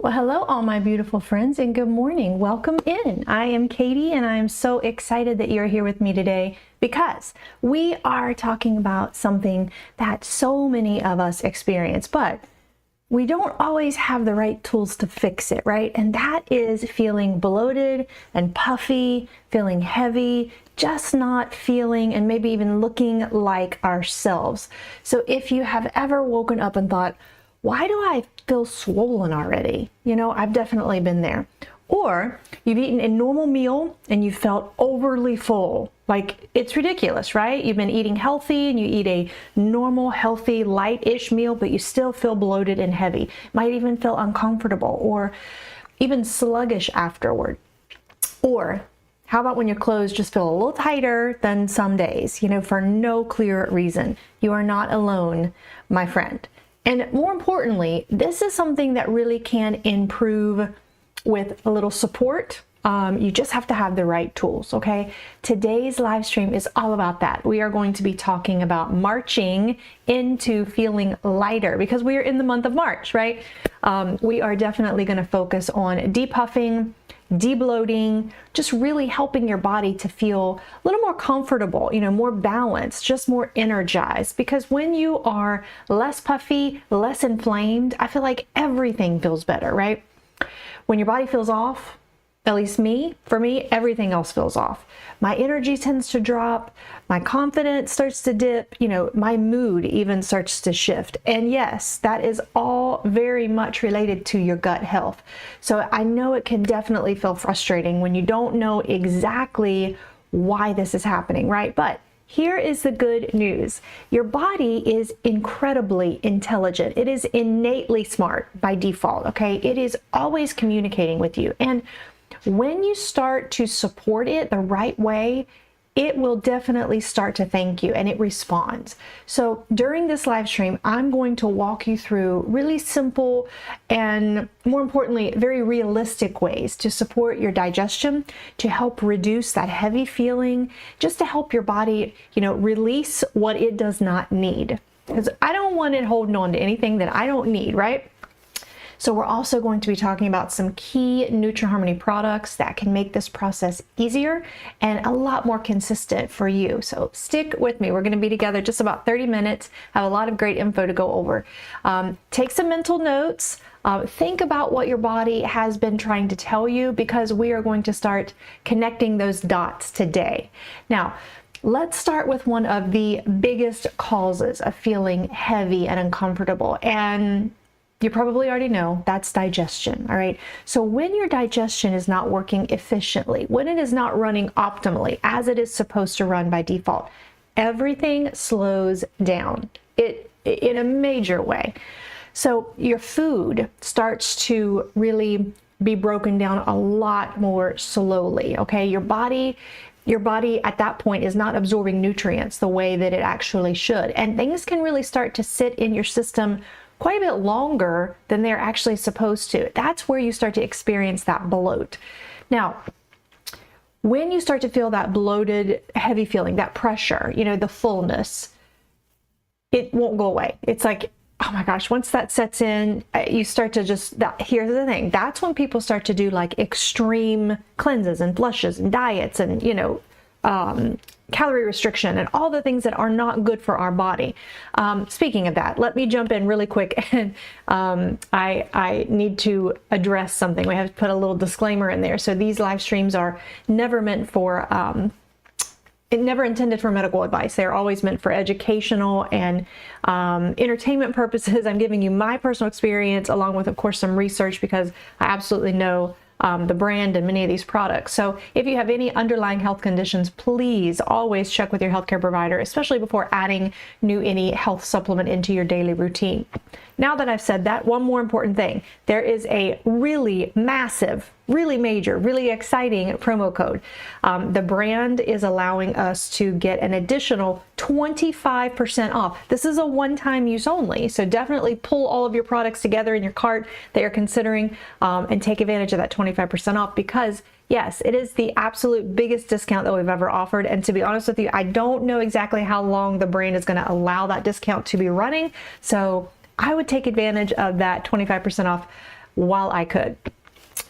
Well, hello, all my beautiful friends, and good morning. Welcome in. I am Katie, and I am so excited that you're here with me today because we are talking about something that so many of us experience, but we don't always have the right tools to fix it, right? And that is feeling bloated and puffy, feeling heavy, just not feeling and maybe even looking like ourselves. So if you have ever woken up and thought, why do I feel swollen already? You know, I've definitely been there. Or you've eaten a normal meal and you felt overly full. Like, it's ridiculous, right? You've been eating healthy and you eat a normal, healthy, light-ish meal, but you still feel bloated and heavy. Might even feel uncomfortable or even sluggish afterward. Or how about when your clothes just feel a little tighter than some days, you know, for no clear reason? You are not alone, my friend. And more importantly, this is something that really can improve with a little support. You just have to have the right tools, okay? Today's live stream is all about that. We are going to be talking about marching into feeling lighter because we are in the month of March, right? We are definitely going to focus on depuffing, de-bloating, just really helping your body to feel a little more comfortable, you know, more balanced, just more energized. Because when you are less puffy, less inflamed, I feel like everything feels better, right? When your body feels off, at least for me, everything else feels off. My energy tends to drop, my confidence starts to dip, you know, my mood even starts to shift. And yes, that is all very much related to your gut health. So I know it can definitely feel frustrating when you don't know exactly why this is happening, right? But here is the good news. Your body is incredibly intelligent. It is innately smart by default, okay? It is always communicating with you. And when you start to support it the right way, it will definitely start to thank you and it responds. So during this live stream, I'm going to walk you through really simple and, more importantly, very realistic ways to support your digestion, to help reduce that heavy feeling, just to help your body, you know, release what it does not need. Because I don't want it holding on to anything that I don't need, right? So we're also going to be talking about some key Nutraharmony products that can make this process easier and a lot more consistent for you. So stick with me. We're going to be together just about 30 minutes. I have a lot of great info to go over. Take some mental notes. Think about what your body has been trying to tell you, because we are going to start connecting those dots today. Now, let's start with one of the biggest causes of feeling heavy and uncomfortable. And you probably already know that's digestion, all right? So when your digestion is not working efficiently, when it is not running optimally as it is supposed to run by default, everything slows down in a major way. So your food starts to really be broken down a lot more slowly, okay? Your body at that point is not absorbing nutrients the way that it actually should. And things can really start to sit in your system quite a bit longer than they're actually supposed to. That's where you start to experience that bloat. Now, when you start to feel that bloated, heavy feeling, that pressure, you know, the fullness, it won't go away. It's like, oh my gosh, once that sets in, you start to here's the thing. That's when people start to do like extreme cleanses and flushes and diets and, you know, calorie restriction and all the things that are not good for our body. Speaking of that, let me jump in really quick, and I need to address something. We have to put a little disclaimer in there. So these live streams are never meant for never intended for medical advice. They're always meant for educational and entertainment purposes. I'm giving you my personal experience along with, of course, some research, because I absolutely know the brand and many of these products. So if you have any underlying health conditions, please always check with your healthcare provider, especially before adding any health supplement into your daily routine. Now that I've said that, one more important thing. There is a really massive, really major, really exciting promo code. The brand is allowing us to get an additional 25% off. This is a one-time use only, so definitely pull all of your products together in your cart that you're considering and take advantage of that 25% off, because yes, it is the absolute biggest discount that we've ever offered. And to be honest with you, I don't know exactly how long the brand is going to allow that discount to be running. So I would take advantage of that 25% off while I could.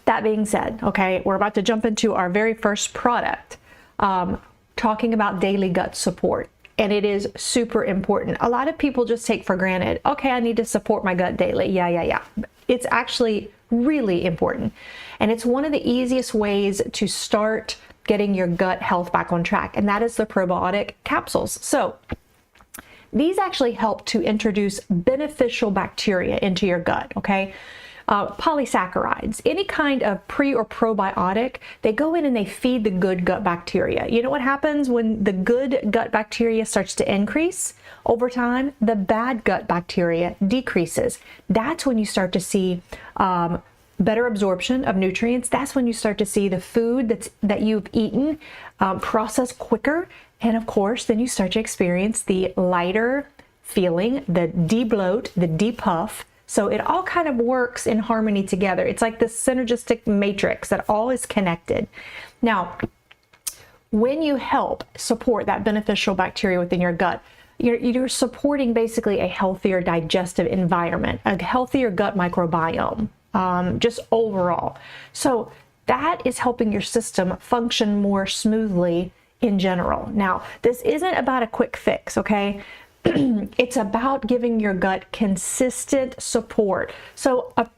That being said, okay, we're about to jump into our very first product, talking about daily gut support. And it is super important. A lot of people just take for granted, okay, I need to support my gut daily. Yeah. It's actually really important. And it's one of the easiest ways to start getting your gut health back on track. And that is the probiotic capsules. So these actually help to introduce beneficial bacteria into your gut, okay? Polysaccharides, any kind of pre or probiotic, they go in and they feed the good gut bacteria. You know what happens when the good gut bacteria starts to increase over time? The bad gut bacteria decreases. That's when you start to see better absorption of nutrients. That's when you start to see the food that you've eaten process quicker. And of course, then you start to experience the lighter feeling, the DE-BLOAT, the depuff. So it all kind of works in harmony together. It's like this synergistic matrix that all is connected. Now, when you help support that beneficial bacteria within your gut, you're supporting basically a healthier digestive environment, a healthier gut microbiome, just overall. So that is helping your system function more smoothly in general. Now, this isn't about a quick fix, okay? It's about giving your gut consistent support. So a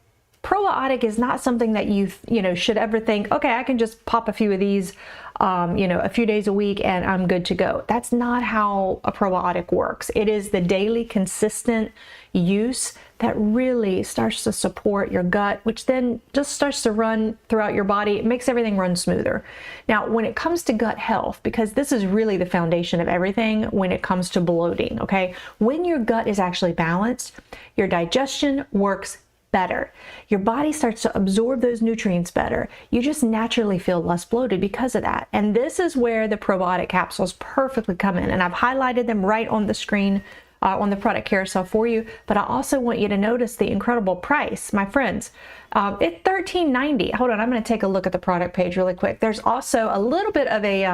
probiotic is not something that you should ever think, okay, I can just pop a few of these, a few days a week and I'm good to go. That's not how a probiotic works. It is the daily consistent use that really starts to support your gut, which then just starts to run throughout your body. It makes everything run smoother. Now, when it comes to gut health, because this is really the foundation of everything when it comes to bloating, okay? When your gut is actually balanced, your digestion works better. Your body starts to absorb those nutrients better. You just naturally feel less bloated because of that. And this is where the probiotic capsules perfectly come in. And I've highlighted them right on the screen on the product carousel for you, but I also want you to notice the incredible price, my friends. It's $13.90. Hold on, I'm going to take a look at the product page really quick. There's also a little bit of a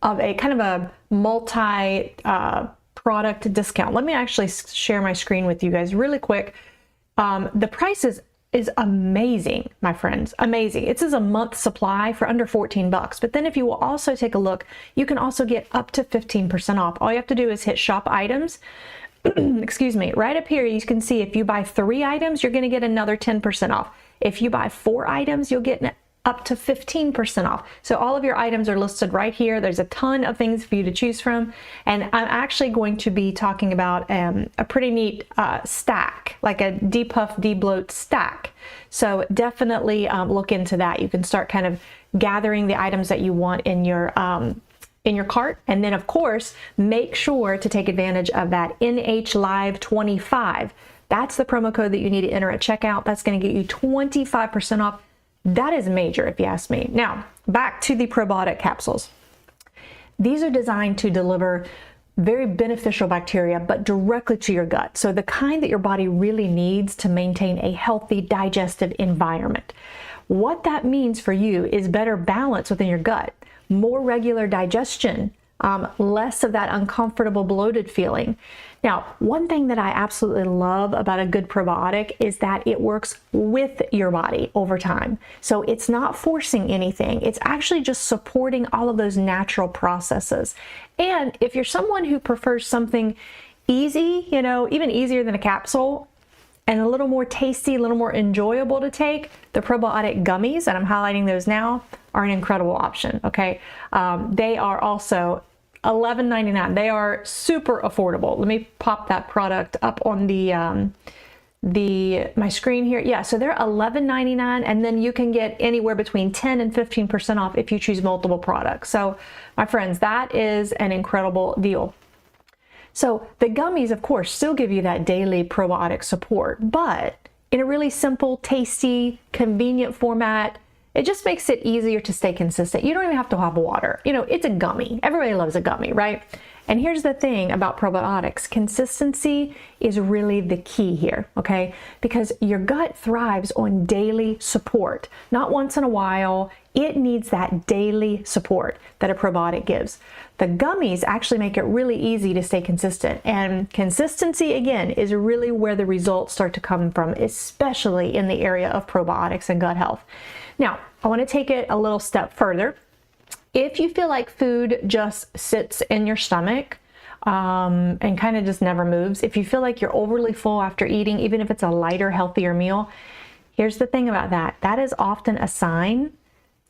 kind of a multi product discount. Let me actually share my screen with you guys really quick. The price is amazing, my friends, amazing. It says a month supply for under 14 bucks. But then if you will also take a look, you can also get up to 15% off. All you have to do is hit shop items. Excuse me, right up here, you can see if you buy 3 items, you're going to get another 10% off. If you buy 4 items, you'll get up to 15% off. So all of your items are listed right here. There's a ton of things for you to choose from. And I'm actually going to be talking about a pretty neat stack, like a depuff, DE-BLOAT stack. So definitely look into that. You can start kind of gathering the items that you want in your cart. And then of course, make sure to take advantage of that NH Live 25. That's the promo code that you need to enter at checkout. That's going to get you 25% off. That is major, if you ask me. Now, back to the probiotic capsules. These are designed to deliver very beneficial bacteria, but directly to your gut. So the kind that your body really needs to maintain a healthy digestive environment. What that means for you is better balance within your gut, more regular digestion, less of that uncomfortable bloated feeling. Now, one thing that I absolutely love about a good probiotic is that it works with your body over time. So it's not forcing anything. It's actually just supporting all of those natural processes. And if you're someone who prefers something easy, even easier than a capsule, and a little more tasty, a little more enjoyable to take, the probiotic gummies, and I'm highlighting those now, are an incredible option, okay? They are also $11.99. They are super affordable. Let me pop that product up on my screen here. Yeah, so they're $11.99, and then you can get anywhere between 10 and 15% off if you choose multiple products. So my friends, that is an incredible deal. So the gummies, of course, still give you that daily probiotic support, but in a really simple, tasty, convenient format. It just makes it easier to stay consistent. You don't even have to have water. It's a gummy. Everybody loves a gummy, right? And here's the thing about probiotics. Consistency is really the key here, okay? Because your gut thrives on daily support, not once in a while. It needs that daily support that a probiotic gives. The gummies actually make it really easy to stay consistent. And consistency, again, is really where the results start to come from, especially in the area of probiotics and gut health. Now, I want to take it a little step further. If you feel like food just sits in your stomach and kind of just never moves, if you feel like you're overly full after eating, even if it's a lighter, healthier meal, here's the thing about that. That is often a sign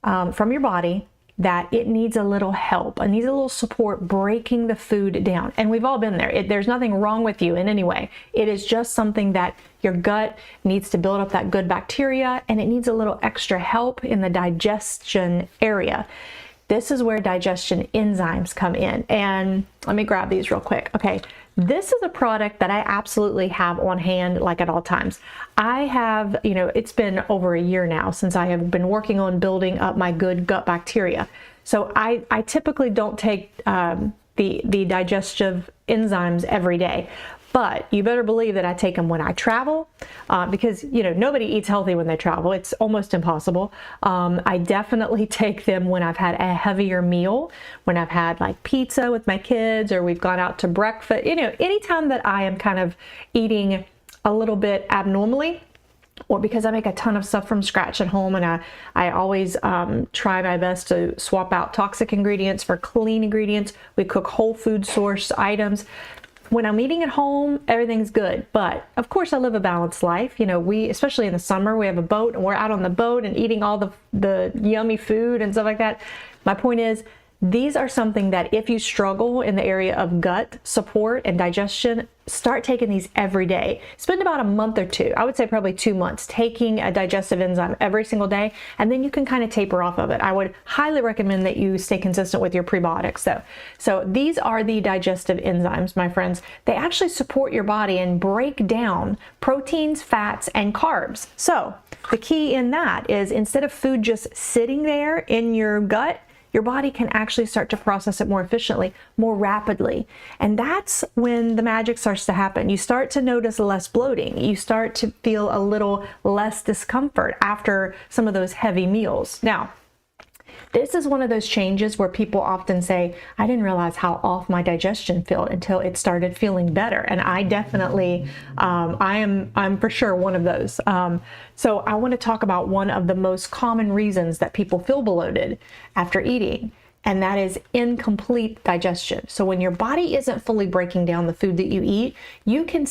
from your body that it needs a little help. It needs a little support breaking the food down. And we've all been there. There's nothing wrong with you in any way. It is just something that your gut needs to build up that good bacteria, and it needs a little extra help in the digestion area. This is where digestion enzymes come in. And let me grab these real quick. Okay, this is a product that I absolutely have on hand, like at all times. I have, it's been over a year now since I have been working on building up my good gut bacteria. So I typically don't take the digestive enzymes every day. But you better believe that I take them when I travel because, nobody eats healthy when they travel. It's almost impossible. I definitely take them when I've had a heavier meal, when I've had like pizza with my kids, or we've gone out to breakfast. Anytime that I am kind of eating a little bit abnormally, or because I make a ton of stuff from scratch at home, and I always try my best to swap out toxic ingredients for clean ingredients. We cook whole food source items. When I'm eating at home, everything's good. But of course, I live a balanced life. We, especially in the summer, we have a boat and we're out on the boat and eating all the yummy food and stuff like that. My point is, these are something that if you struggle in the area of gut support and digestion, start taking these every day. Spend about a month or two, I would say probably 2 months, taking a digestive enzyme every single day, and then you can kind of taper off of it. I would highly recommend that you stay consistent with your prebiotics though. So these are the digestive enzymes, my friends. They actually support your body and break down proteins, fats, and carbs. So the key in that is, instead of food just sitting there in your gut, your body can actually start to process it more efficiently, more rapidly. And that's when the magic starts to happen. You start to notice less bloating. You start to feel a little less discomfort after some of those heavy meals. Now, this is one of those changes where people often say, I didn't realize how off my digestion felt until it started feeling better. And I definitely, I'm for sure one of those. So I want to talk about one of the most common reasons that people feel bloated after eating, and that is incomplete digestion. So when your body isn't fully breaking down the food that you eat, you can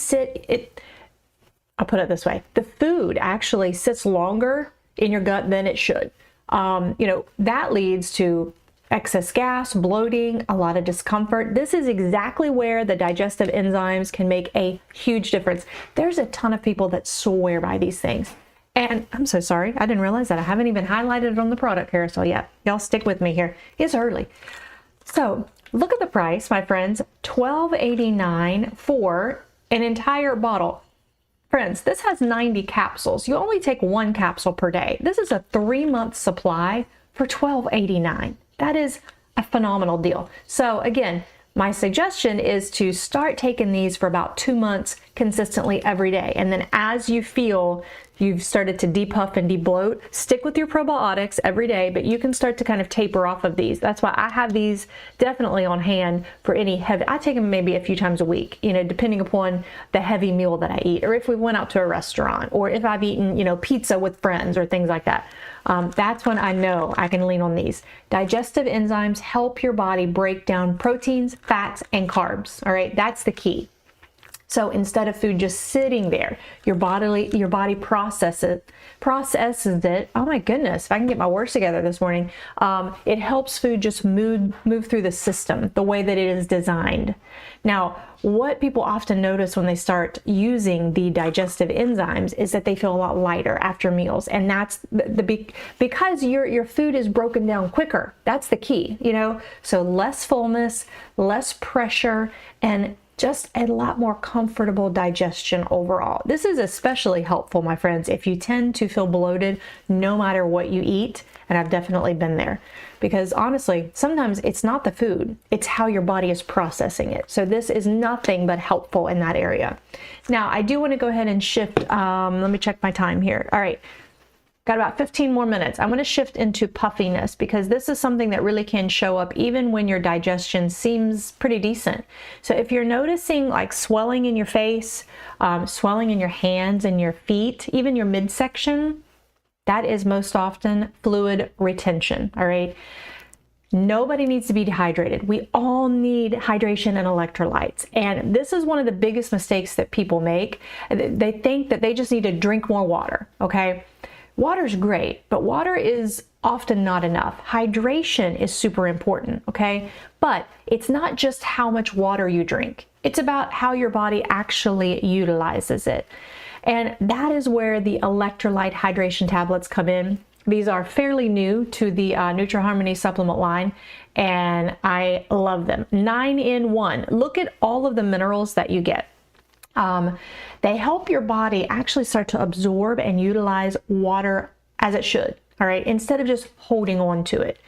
I'll put it this way, the food actually sits longer in your gut than it should. That leads to excess gas, bloating, a lot of discomfort. This is exactly where the digestive enzymes can make a huge difference. There's a ton of people that swear by these things. And I'm so sorry, I didn't realize that. I haven't even highlighted it on the product carousel yet. Y'all stick with me here. It's early. So look at the price, my friends, $12.89 for an entire bottle. Friends, this has 90 capsules. You only take 1 capsule per day. This is a 3-month supply for $12.89. That is a phenomenal deal. So again, my suggestion is to start taking these for about 2 months consistently every day. And then as you feel you've started to depuff and debloat, stick with your probiotics every day, but you can start to kind of taper off of these. That's why I have these definitely on hand for any heavy. I take them maybe a few times a week, depending upon the heavy meal that I eat, or if we went out to a restaurant, or if I've eaten, pizza with friends or things like that. That's when I know I can lean on these. Digestive enzymes help your body break down proteins, fats, and carbs. All right, that's the key. So instead of food just sitting there, your body processes it. Oh my goodness, if I can get my words together this morning. It helps food just move through the system the way that it is designed. Now, what people often notice when they start using the digestive enzymes is that they feel a lot lighter after meals. And that's because your food is broken down quicker. That's the key, So less fullness, less pressure, and just a lot more comfortable digestion overall. This is especially helpful, my friends, if you tend to feel bloated no matter what you eat, and I've definitely been there. Because honestly, sometimes it's not the food, it's how your body is processing it. So this is nothing but helpful in that area. Now, I do want to go ahead and shift, let me check my time here. All right. Got about 15 more minutes. I'm going to shift into puffiness because this is something that really can show up even when your digestion seems pretty decent. So if you're noticing like swelling in your face, swelling in your hands and your feet, even your midsection, that is most often fluid retention, all right? Nobody needs to be dehydrated. We all need hydration and electrolytes. And this is one of the biggest mistakes that people make. They think that they just need to drink more water, okay? Water's great, but water is often not enough. Hydration is super important, okay? But it's not just how much water you drink. It's about how your body actually utilizes it. And that is where the electrolyte hydration tablets come in. These are fairly new to the Nutraharmony supplement line, and I love them. 9 in 1. Look at all of the minerals that you get. They help your body actually start to absorb and utilize water as it should, all right, instead of just holding on to it.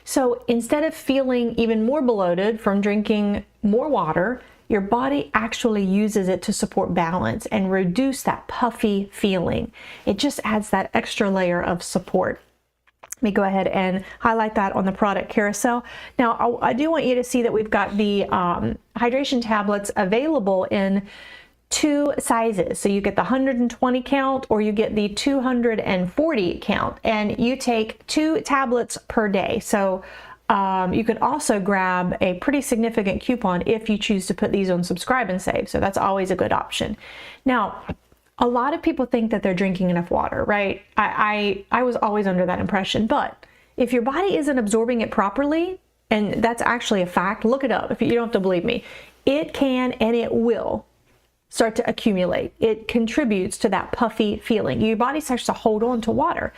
So instead of feeling even more bloated from drinking more water, your body actually uses it to support balance and reduce that puffy feeling. It just adds that extra layer of support. Let me go ahead and highlight that on the product carousel. Now, I do want you to see that we've got the hydration tablets available in 2 sizes. So you get the 120 count or you get the 240 count, and you take 2 tablets per day. So you can also grab a pretty significant coupon if you choose to put these on subscribe and save. So that's always a good option. Now, a lot of people think that they're drinking enough water, right? I was always under that impression, but if your body isn't absorbing it properly, and that's actually a fact, look it up if you don't have to believe me, it can and it will start to accumulate. It contributes to that puffy feeling. Your body starts to hold on to water.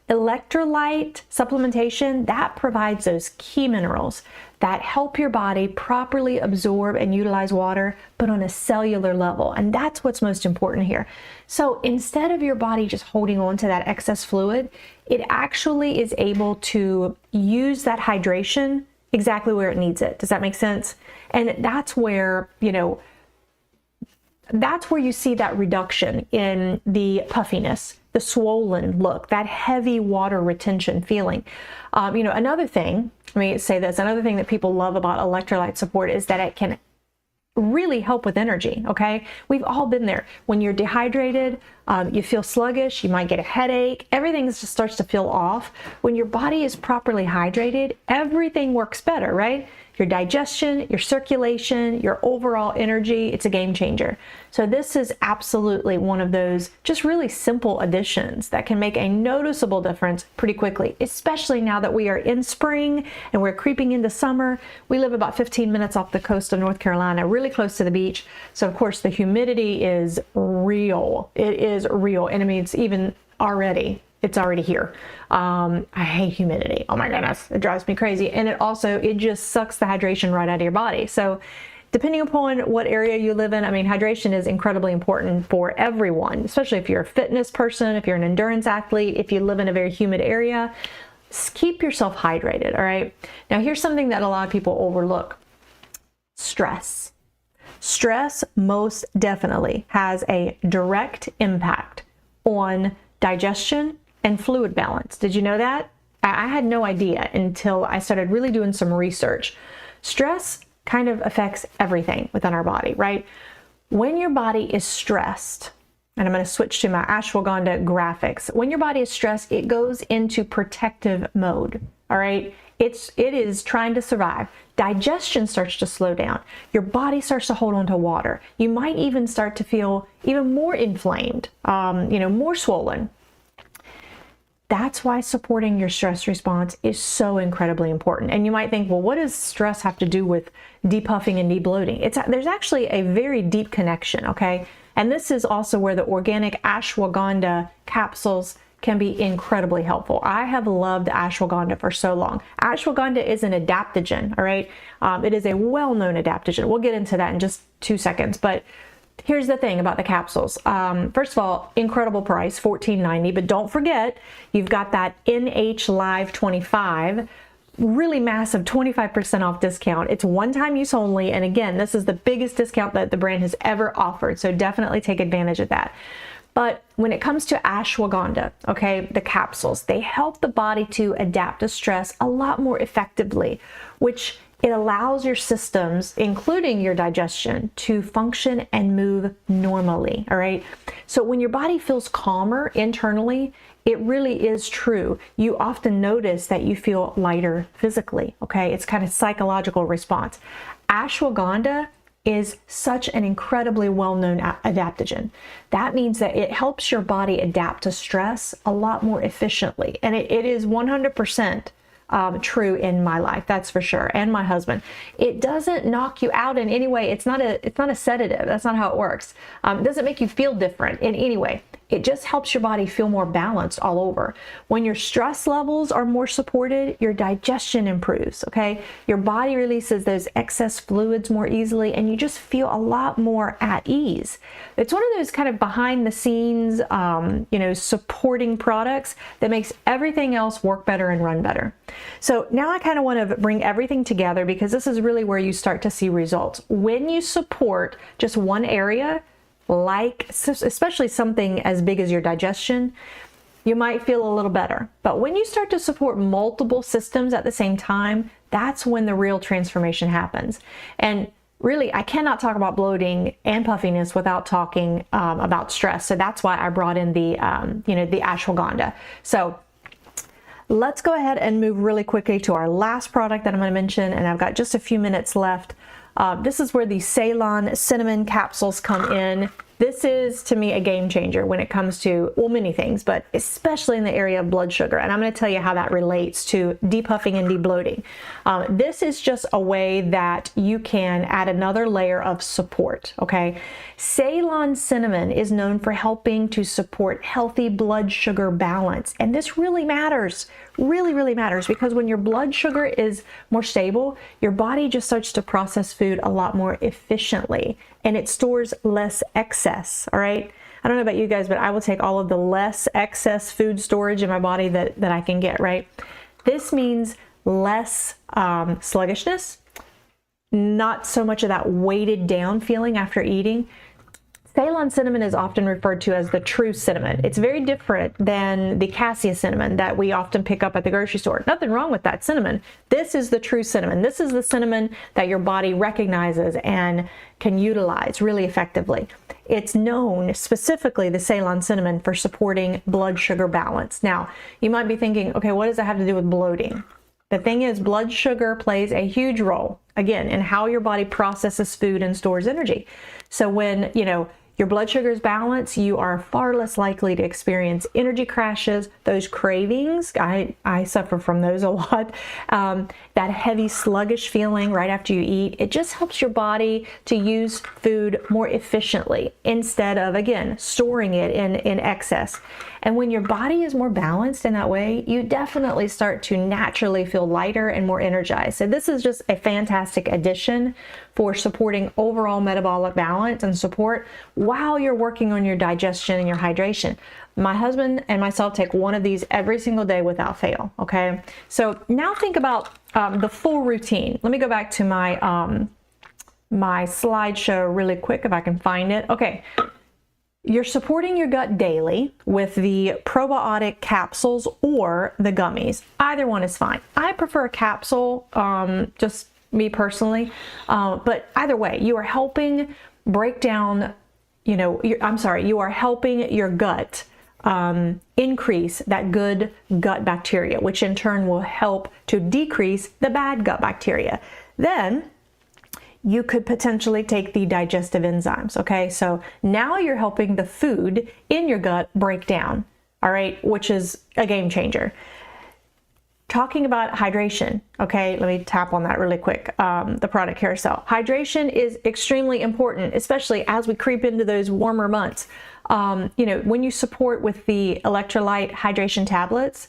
Electrolyte supplementation, that provides those key minerals that help your body properly absorb and utilize water, but on a cellular level. And that's what's most important here. So instead of your body just holding on to that excess fluid, it actually is able to use that hydration exactly where it needs it. Does that make sense? And that's where, that's where you see that reduction in the puffiness, the swollen look, that heavy water retention feeling. Another thing, let me say this, another thing that people love about electrolyte support is that it can really help with energy, okay? We've all been there. When you're dehydrated, you feel sluggish, you might get a headache, everything just starts to feel off. When your body is properly hydrated, everything works better, right? Your digestion, your circulation, your overall energy, it's a game changer. So this is absolutely one of those just really simple additions that can make a noticeable difference pretty quickly, especially now that we are in spring and we're creeping into summer. We live about 15 minutes off the coast of North Carolina, really close to the beach. So of course the humidity is real. It is real. And I mean, it's already here. I hate humidity. Oh my goodness, it drives me crazy. And it just sucks the hydration right out of your body. So depending upon what area you live in, I mean, hydration is incredibly important for everyone, especially if you're a fitness person, if you're an endurance athlete, if you live in a very humid area, keep yourself hydrated, all right? Now here's something that a lot of people overlook: stress. Stress most definitely has a direct impact on digestion and fluid balance. Did you know that? I had no idea until I started really doing some research. Stress kind of affects everything within our body, right? When your body is stressed, and I'm going to switch to my ashwagandha graphics. When your body is stressed, it goes into protective mode, all right? It is trying to survive. Digestion starts to slow down. Your body starts to hold on to water. You might even start to feel even more inflamed, more swollen. That's why supporting your stress response is so incredibly important. And you might think, well, what does stress have to do with depuffing and debloating? There's actually a very deep connection, okay? And this is also where the organic ashwagandha capsules can be incredibly helpful. I have loved ashwagandha for so long. Ashwagandha is an adaptogen, all right? It is a well-known adaptogen. We'll get into that in just 2 seconds, but here's the thing about the capsules. First of all, incredible price, $14.90, but don't forget, you've got that NH Live 25, really massive 25% off discount. It's one-time use only, and again, this is the biggest discount that the brand has ever offered, so definitely take advantage of that. But when it comes to ashwagandha, okay, the capsules, they help the body to adapt to stress a lot more effectively, which it allows your systems, including your digestion, to function and move normally, all right? So when your body feels calmer internally, it really is true. You often notice that you feel lighter physically, okay? It's kind of psychological response. Ashwagandha is such an incredibly well-known adaptogen. That means that it helps your body adapt to stress a lot more efficiently. And it is 100% true in my life, that's for sure, and my husband. It doesn't knock you out in any way. It's not a sedative. That's not how it works. It doesn't make you feel different in any way. It just helps your body feel more balanced all over. When your stress levels are more supported, your digestion improves, okay? Your body releases those excess fluids more easily, and you just feel a lot more at ease. It's one of those kind of behind the scenes, supporting products that makes everything else work better and run better. So now I kind of want to bring everything together, because this is really where you start to see results. When you support just one area, like especially something as big as your digestion, you might feel a little better. But when you start to support multiple systems at the same time, that's when the real transformation happens. And really, I cannot talk about bloating and puffiness without talking about stress. So that's why I brought in the ashwagandha. So let's go ahead and move really quickly to our last product that I'm going to mention, and I've got just a few minutes left. This is where the Ceylon cinnamon capsules come in. This is, to me, a game changer when it comes to, well, many things, but especially in the area of blood sugar. And I'm going to tell you how that relates to depuffing and debloating. This is just a way that you can add another layer of support, okay? Ceylon cinnamon is known for helping to support healthy blood sugar balance. And this really matters, really matters, because when your blood sugar is more stable, your body just starts to process food a lot more efficiently, and it stores less excess, all right? I don't know about you guys, but I will take all of the less excess food storage in my body that I can get, right? This means less sluggishness, not so much of that weighted down feeling after eating. Ceylon cinnamon is often referred to as the true cinnamon. It's very different than the cassia cinnamon that we often pick up at the grocery store. Nothing wrong with that cinnamon. This is the true cinnamon. This is the cinnamon that your body recognizes and can utilize really effectively. It's known, specifically the Ceylon cinnamon, for supporting blood sugar balance. Now, you might be thinking, okay, what does that have to do with bloating? The thing is, blood sugar plays a huge role, again, in how your body processes food and stores energy. So when, your blood sugar is balanced, you are far less likely to experience energy crashes, those cravings. I suffer from those a lot. That heavy, sluggish feeling right after you eat. It just helps your body to use food more efficiently instead of, again, storing it in excess. And when your body is more balanced in that way, you definitely start to naturally feel lighter and more energized. So this is just a fantastic addition for supporting overall metabolic balance and support while you're working on your digestion and your hydration. My husband and myself take one of these every single day without fail, okay? So now think about the full routine. Let me go back to my, my slideshow really quick if I can find it. Okay. You're supporting your gut daily with the probiotic capsules or the gummies. Either one is fine. I prefer a capsule, just me personally, but either way, you are helping break down, you are helping your gut increase that good gut bacteria, which in turn will help to decrease the bad gut bacteria. Then you could potentially take the digestive enzymes, okay? So now you're helping the food in your gut break down, all right, which is a game changer. Talking about hydration, okay, let me tap on that really quick, the product carousel. Hydration is extremely important, especially as we creep into those warmer months. You know, when you support with the electrolyte hydration tablets,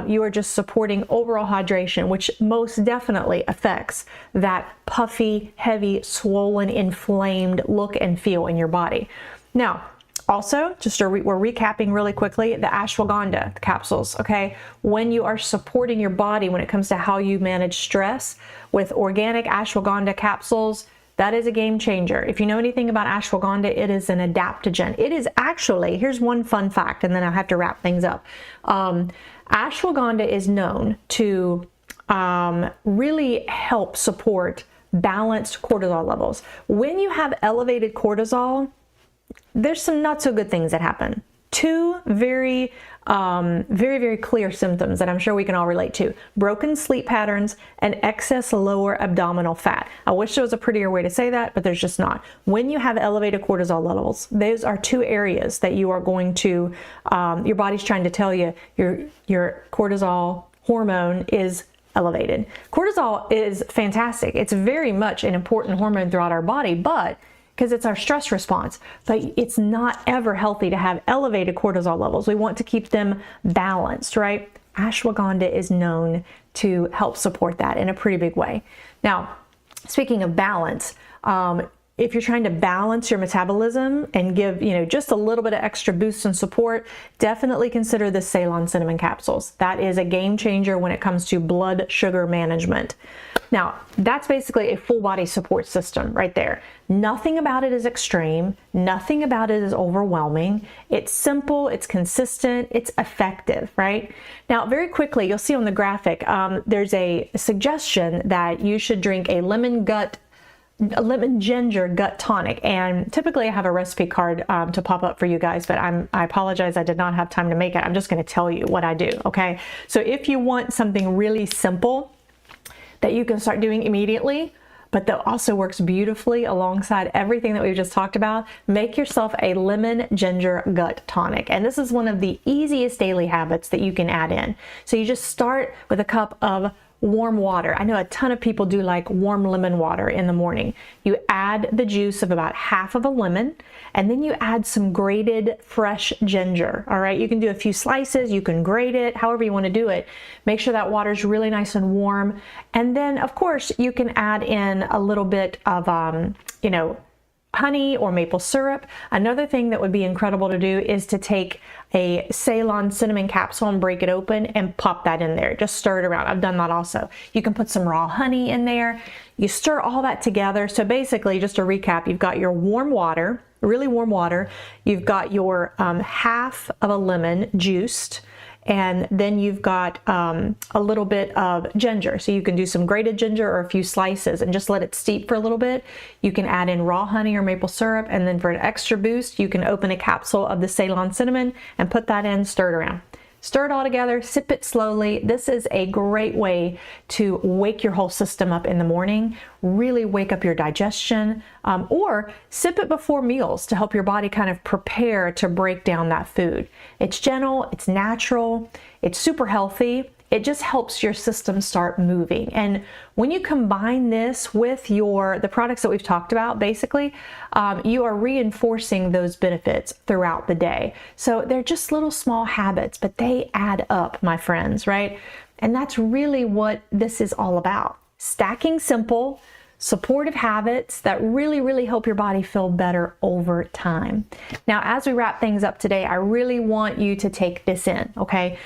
you are just supporting overall hydration, which most definitely affects that puffy, heavy, swollen, inflamed look and feel in your body. Now, also, we're recapping really quickly the ashwagandha capsules, okay? When you are supporting your body when it comes to how you manage stress with organic ashwagandha capsules, that is a game changer. If you know anything about ashwagandha, it is an adaptogen. It is actually, here's one fun fact, and then I'll have to wrap things up. Ashwagandha is known to really help support balanced cortisol levels. When you have elevated cortisol, there's some not so good things that happen. Two very clear symptoms that I'm sure we can all relate to: broken sleep patterns and excess lower abdominal fat. I wish there was a prettier way to say that, but there's just not. When you have elevated cortisol levels, those are two areas that you are going to, your body's trying to tell you your cortisol hormone is elevated. Cortisol is fantastic. It's very much an important hormone throughout our body, but because it's our stress response, but it's not ever healthy to have elevated cortisol levels. We want to keep them balanced, right? Ashwagandha is known to help support that in a pretty big way. Now, speaking of balance, if you're trying to balance your metabolism and give, you know, just a little bit of extra boost and support, definitely consider the Ceylon cinnamon capsules. That is a game changer when it comes to blood sugar management. Now, that's basically a full body support system right there. Nothing about it is extreme. Nothing about it is overwhelming. It's simple, it's consistent, it's effective, right? Now, very quickly, you'll see on the graphic, there's a suggestion that you should drink a lemon ginger gut tonic, and typically I have a recipe card to pop up for you guys, but I apologize, I did not have time to make it. I'm just going to tell you what I do, okay? So if you want something really simple that you can start doing immediately, but that also works beautifully alongside everything that we've just talked about, make yourself a lemon ginger gut tonic. And this is one of the easiest daily habits that you can add in. So you just start with a cup of warm water. I know a ton of people do like warm lemon water in the morning. You add the juice of about half of a lemon, and then you add some grated fresh ginger. All right, you can do a few slices, you can grate it, however you want to do it. Make sure that water's really nice and warm. And then of course you can add in a little bit of, you know, honey or maple syrup. Another thing that would be incredible to do is to take a Ceylon cinnamon capsule and break it open and pop that in there. Just stir it around. I've done that also. You can put some raw honey in there. You stir all that together. So basically, just to recap, you've got your warm water, really warm water. You've got your half of a lemon juiced, and then you've got a little bit of ginger. So you can do some grated ginger or a few slices and just let it steep for a little bit. You can add in raw honey or maple syrup, and then for an extra boost, you can open a capsule of the Ceylon cinnamon and put that in, stir it around. Stir it all together, sip it slowly. This is a great way to wake your whole system up in the morning, really wake up your digestion, or sip it before meals to help your body kind of prepare to break down that food. It's gentle, it's natural, it's super healthy. It just helps your system start moving. And when you combine this with the products that we've talked about, basically, you are reinforcing those benefits throughout the day. So they're just little small habits, but they add up, my friends, right? And that's really what this is all about. Stacking simple, supportive habits that really, really help your body feel better over time. Now, as we wrap things up today, I really want you to take this in, okay?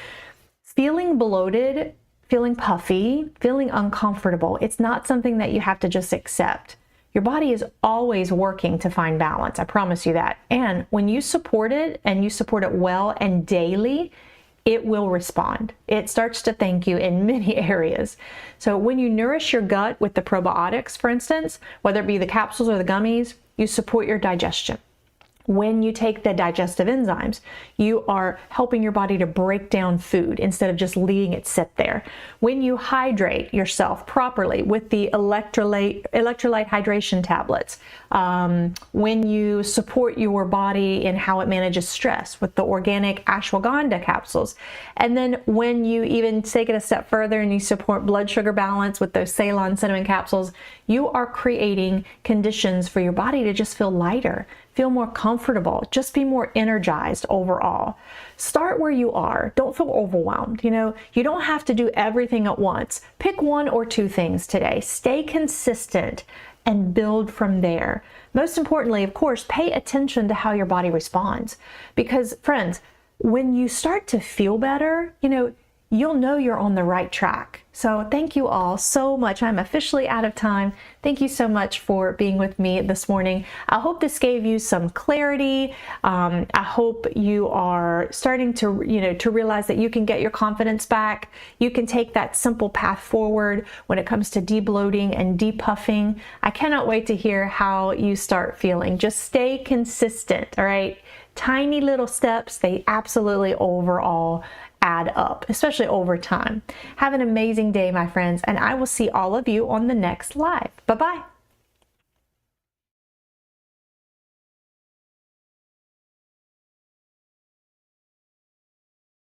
Feeling bloated, feeling puffy, feeling uncomfortable, it's not something that you have to just accept. Your body is always working to find balance, I promise you that. And when you support it, and you support it well and daily, it will respond. It starts to thank you in many areas. So when you nourish your gut with the probiotics, for instance, whether it be the capsules or the gummies, you support your digestion. When you take the digestive enzymes, you are helping your body to break down food instead of just leaving it sit there. When you hydrate yourself properly with the electrolyte hydration tablets, when you support your body in how it manages stress with the organic ashwagandha capsules, and then when you even take it a step further and you support blood sugar balance with those Ceylon cinnamon capsules, you are creating conditions for your body to just feel lighter, feel more comfortable, just be more energized overall. Start where you are. Don't feel overwhelmed. You know, you don't have to do everything at once. Pick one or two things today. Stay consistent and build from there. Most importantly, of course, pay attention to how your body responds. Because friends, when you start to feel better, you know, you'll know you're on the right track. So thank you all so much. I'm officially out of time. Thank you so much for being with me this morning. I hope this gave you some clarity. I hope you are starting to, to realize that you can get your confidence back. You can take that simple path forward when it comes to de-bloating and depuffing. I cannot wait to hear how you start feeling. Just stay consistent, all right? Tiny little steps, they absolutely overall add up, especially over time. Have an amazing day, my friends, and I will see all of you on the next live. Bye-bye.